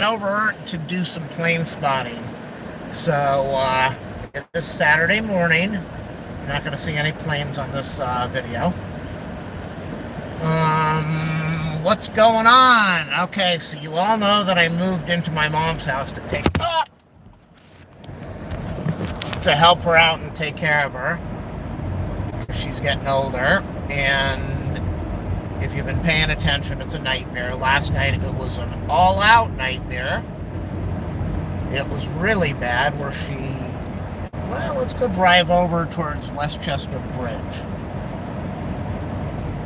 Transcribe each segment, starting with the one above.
over to do some plane spotting. So it is Saturday morning. You're not going to see any planes on this video. What's going on? Okay, so you all know that I moved into my mom's house to help her out and take care of her. She's getting older, and if you've been paying attention, it's a nightmare. Last night it was an all-out nightmare. It was really bad where let's go drive over towards Westchester Bridge.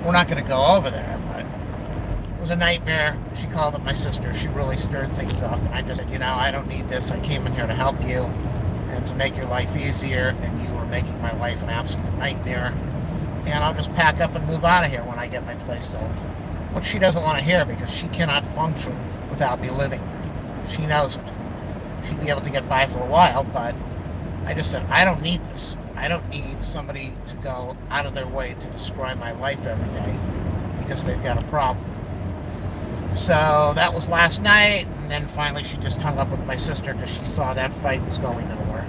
We're not going to go over there, but it was a nightmare. She called up my sister. She really stirred things up, and I just said, I don't need this. I came in here to help you and to make your life easier, and you were making my life an absolute nightmare. And I'll just pack up and move out of here when I get my place sold. Which she doesn't want to hear because she cannot function without me living there. She knows it. She'd be able to get by for a while, but I just said, I don't need this. I don't need somebody to go out of their way to destroy my life every day because they've got a problem. So that was last night, and then finally she just hung up with my sister because she saw that fight was going nowhere.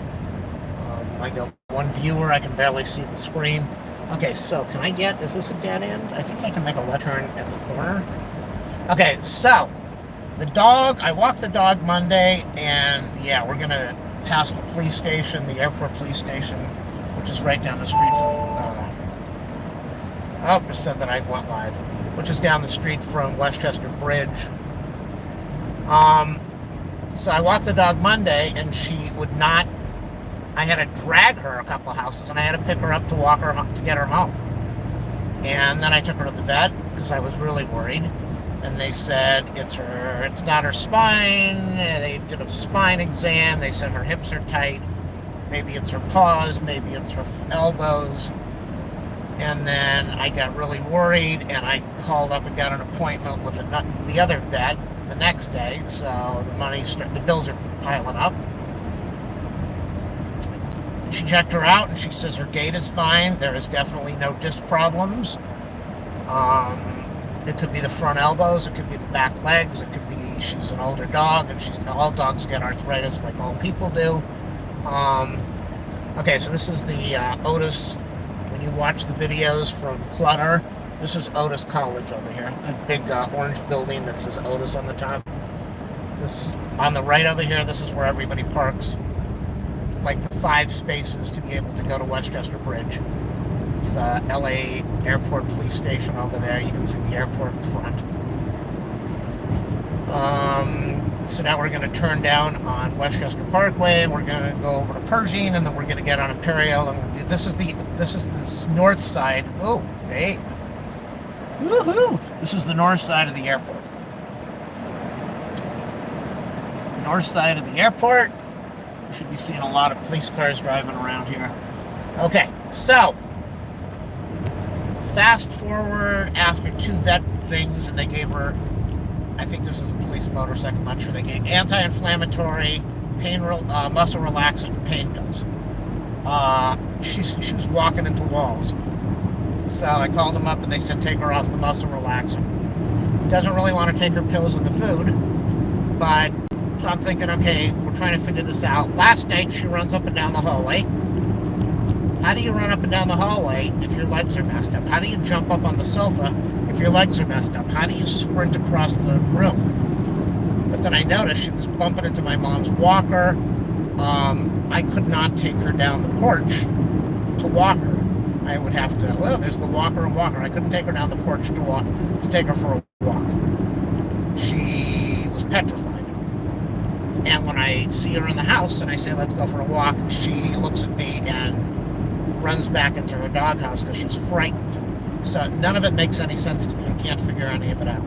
I got one viewer, I can barely see the screen. Okay, so is this a dead end? I think I can make a left turn at the corner. Okay, so I walked the dog Monday, and yeah, we're gonna pass the police station, the airport police station, which is right down the street from, it said that I went live, which is down the street from Westchester Bridge. So I walked the dog Monday, and she would not. I had to drag her a couple of houses, and I had to pick her up to walk her to get her home. And then I took her to the vet because I was really worried. And they said it's not her spine. They did a spine exam. They said her hips are tight. Maybe it's her paws. Maybe it's her elbows. And then I got really worried, and I called up and got an appointment with the other vet the next day. So the bills are piling up. She checked her out, and she says her gait is fine. There is definitely no disc problems. It could be the front elbows. It could be the back legs. It could be she's an older dog, and all dogs get arthritis like all people do. Okay, so this is the Otis. When you watch the videos from Clutter, this is Otis College over here. A big orange building that says Otis on the top. This on the right over here, this is where everybody parks. Like the 5 spaces to be able to go to Westchester Bridge. It's the LA Airport Police Station over there. You can see the airport in front. So now we're going to turn down on Westchester Parkway, and we're going to go over to Pershing, and then we're going to get on Imperial. And this is this north side. Oh, babe. Woohoo! This is the north side of the airport. The north side of the airport. You should be seeing a lot of police cars driving around here. Okay, so fast forward after 2 vet things, and they gave her, I think this is a police motorcycle, I'm not sure, they gave anti-inflammatory, muscle relaxant, and pain pills. She was walking into walls. So I called them up, and they said take her off the muscle relaxant. Doesn't really want to take her pills and the food, but so I'm thinking, okay, we're trying to figure this out. Last night, she runs up and down the hallway. How do you run up and down the hallway if your legs are messed up? How do you jump up on the sofa if your legs are messed up? How do you sprint across the room? But then I noticed she was bumping into my mom's walker. I could not take her down the porch to walk her. I would have to, there's the walker and walker. I couldn't take her down the porch to take her for a walk. She was petrified. And when I see her in the house and I say, let's go for a walk, she looks at me and runs back into her doghouse because she's frightened. So none of it makes any sense to me. I can't figure any of it out.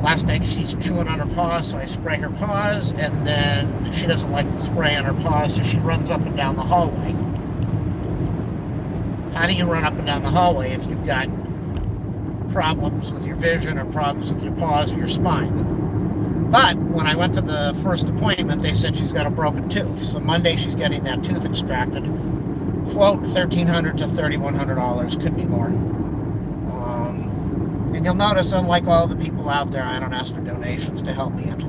Last night she's chewing on her paws, so I spray her paws, and then she doesn't like the spray on her paws, so she runs up and down the hallway. How do you run up and down the hallway if you've got problems with your vision or problems with your paws or your spine? But when I went to the first appointment, they said she's got a broken tooth. So Monday she's getting that tooth extracted. Quote, $1,300 to $3,100, could be more. And you'll notice, unlike all the people out there, I don't ask for donations to help me out.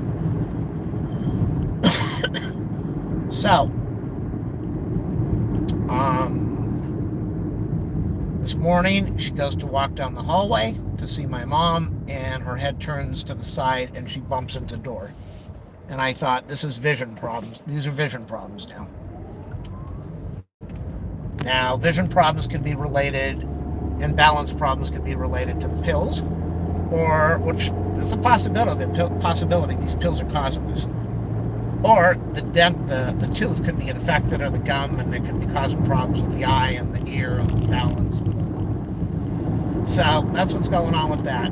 So, this morning, she goes to walk down the hallway to see my mom, and her head turns to the side, and she bumps into the door. And I thought, this is vision problems. These are vision problems now. Now, vision problems can be related, and balance problems can be related to the pills, or, which is a possibility these pills are causing this. Or the tooth could be infected, or the gum, and it could be causing problems with the eye and the ear and the balance. So that's what's going on with that.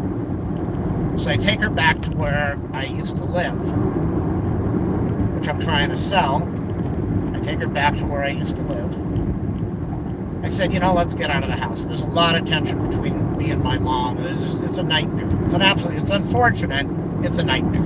So I take her back to where I used to live, which I'm trying to sell. I take her back to where I used to live. I said, let's get out of the house. There's a lot of tension between me and my mom. It's a nightmare. It's unfortunate. It's a nightmare.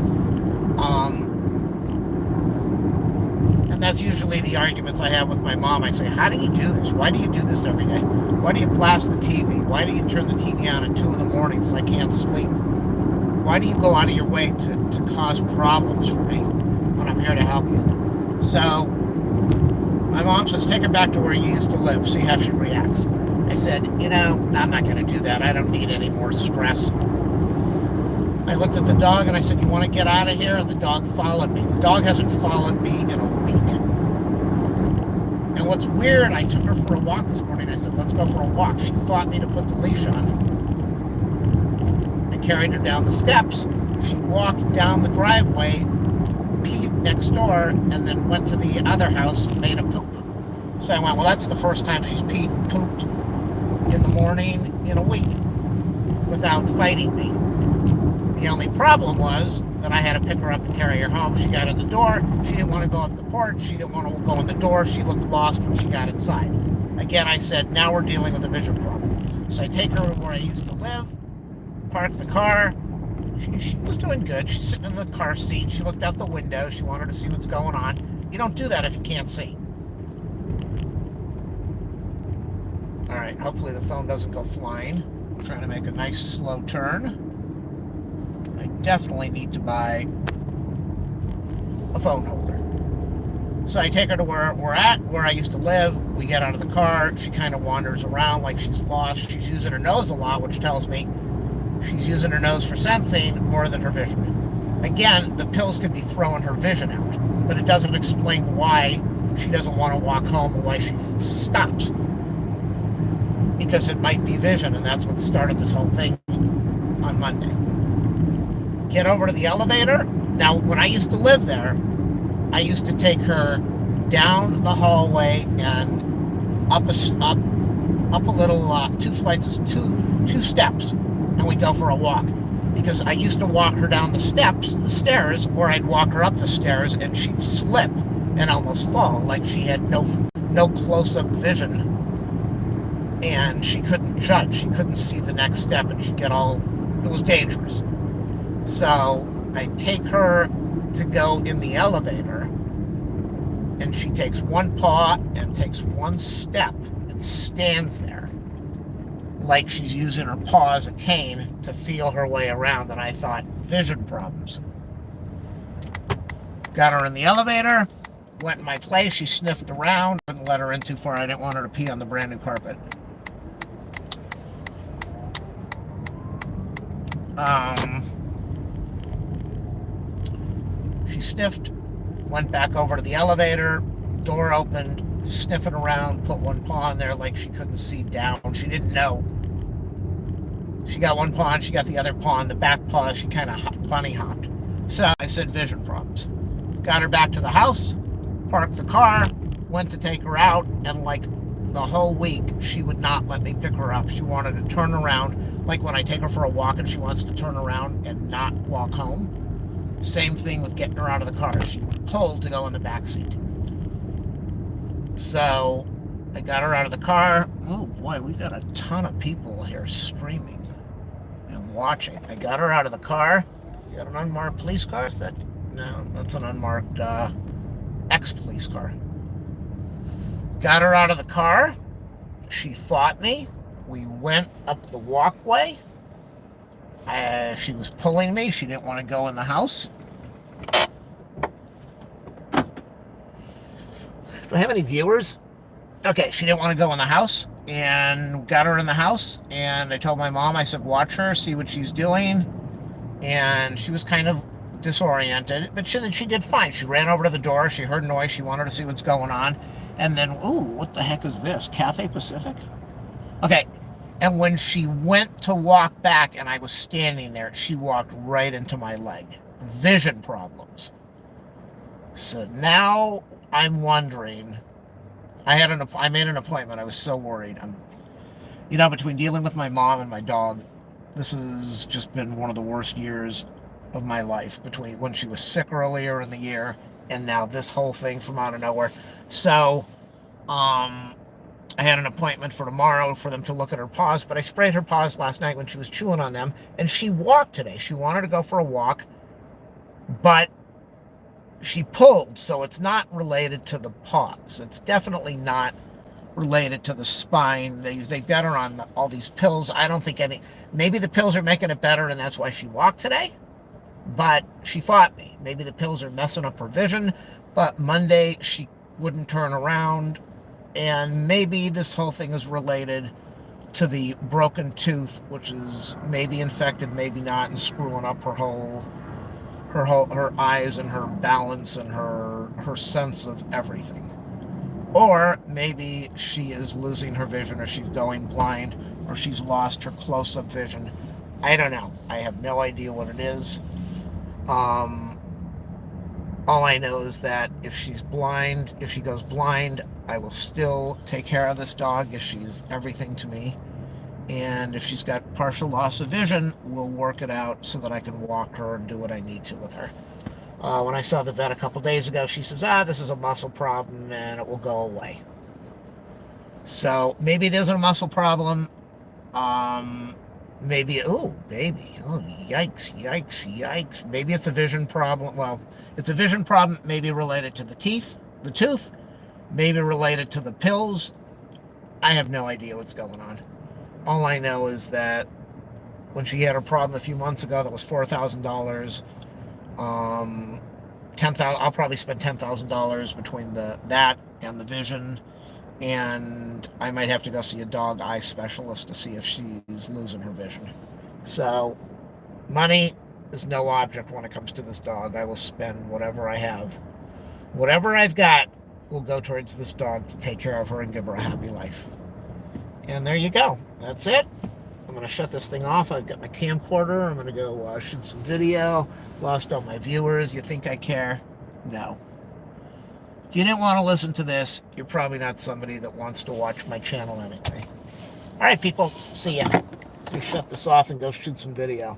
And that's usually the arguments I have with my mom. I say, how do you do this? Why do you do this every day? Why do you blast the TV? Why do you turn the TV on at 2 in the morning so I can't sleep? Why do you go out of your way to cause problems for me when I'm here to help you? So my mom says, take her back to where you used to live, see how she reacts. I said, I'm not going to do that. I don't need any more stress. I looked at the dog and I said, you want to get out of here? And the dog followed me. The dog hasn't followed me in a week. And what's weird, I took her for a walk this morning. I said, let's go for a walk. She fought me to put the leash on. I carried her down the steps. She walked down the driveway, peed next door, and then went to the other house and made a poop. So I went, well, that's the first time she's peed and pooped in the morning in a week without fighting me. The only problem was that I had to pick her up and carry her home. She got in the door. She didn't want to go up the porch. She didn't want to go in the door. She looked lost when she got inside. Again, I said, now we're dealing with a vision problem. So I take her to where I used to live, park the car. She was doing good. She's sitting in the car seat. She looked out the window. She wanted to see what's going on. You don't do that if you can't see. All right, hopefully the phone doesn't go flying. I'm trying to make a nice slow turn. I definitely need to buy a phone holder. So I take her to where we're at, where I used to live. We get out of the car. She kind of wanders around like she's lost. She's using her nose a lot, which tells me she's using her nose for sensing more than her vision. Again, the pills could be throwing her vision out, but it doesn't explain why she doesn't want to walk home and why she stops. Because it might be vision, and that's what started this whole thing on Monday. Get over to the elevator. Now, when I used to live there, I used to take her down the hallway and up a little 2 steps, and we'd go for a walk. Because I used to walk her down the stairs, or I'd walk her up the stairs, and she'd slip and almost fall, like she had no close-up vision, and she couldn't judge. She couldn't see the next step, and she'd get it was dangerous. So I take her to go in the elevator, and she takes one paw and takes one step and stands there like she's using her paw as a cane to feel her way around. And I thought, vision problems. Got her in the elevator, went in my place. She sniffed around. Didn't let her in too far. I didn't want her to pee on the brand new carpet. She sniffed, went back over to the elevator, door opened, sniffing around, put one paw in there like she couldn't see down. She didn't know. She got one paw and she got the other paw, and the back paw she kind of bunny hopped. So I said, vision problems. Got her back to the house, parked the car, went to take her out, and like the whole week she would not let me pick her up. She wanted to turn around, like when I take her for a walk and she wants to turn around and not walk home. Same thing with getting her out of the car. She pulled to go in the back seat. So I got her out of the car. Oh boy, we've got a ton of people here streaming and watching. I got her out of the car. You got an unmarked police car? No, that's an unmarked ex-police car. Got her out of the car. She fought me. We went up the walkway. She was pulling me. She didn't want to go in the house. Do I have any viewers? Okay, she didn't want to go in the house, and got her in the house, and I told my mom, I said, watch her, see what she's doing, and she was kind of disoriented, but she did fine. She ran over to the door, she heard noise, she wanted to see what's going on, and then, ooh, what the heck is this? Cathay Pacific? Okay, and when she went to walk back and I was standing there, she walked right into my leg. Vision problems. So now I'm wondering, I made an appointment. I was so worried. Between dealing with my mom and my dog, this has just been one of the worst years of my life, between when she was sick earlier in the year and now this whole thing from out of nowhere. So, I had an appointment for tomorrow for them to look at her paws, but I sprayed her paws last night when she was chewing on them, and she walked today. She wanted to go for a walk, but she pulled, so it's not related to the paws. It's definitely not related to the spine. They've got her on all these pills. I don't think maybe the pills are making it better, and that's why she walked today, but she fought me. Maybe the pills are messing up her vision, but Monday she wouldn't turn around, and maybe this whole thing is related to the broken tooth, which is maybe infected, maybe not, and screwing up her eyes and her balance and her sense of everything. Or maybe she is losing her vision, or she's going blind, or she's lost her close-up vision. I don't know. I have no idea what it is. All I know is that if she goes blind, I will still take care of this dog if she's everything to me. And if she's got partial loss of vision, we'll work it out so that I can walk her and do what I need to with her. When I saw the vet a couple days ago, she says, this is a muscle problem and it will go away. So maybe it isn't a muscle problem. Maybe, yikes. Maybe it's a vision problem. Well, it's a vision problem, maybe related to the tooth, maybe related to the pills. I have no idea what's going on. All I know is that when she had her problem a few months ago, that was $4,000. I'll probably spend $10,000 between that and the vision, and I might have to go see a dog eye specialist to see if she's losing her vision. So, money is no object when it comes to this dog. I will spend whatever I have. Whatever I've got will go towards this dog to take care of her and give her a happy life. And there you go. That's it. I'm going to shut this thing off. I've got my camcorder. I'm going to go shoot some video. Lost all my viewers. You think I care? No. If you didn't want to listen to this, you're probably not somebody that wants to watch my channel anyway. All right, people. See ya. Let me shut this off and go shoot some video.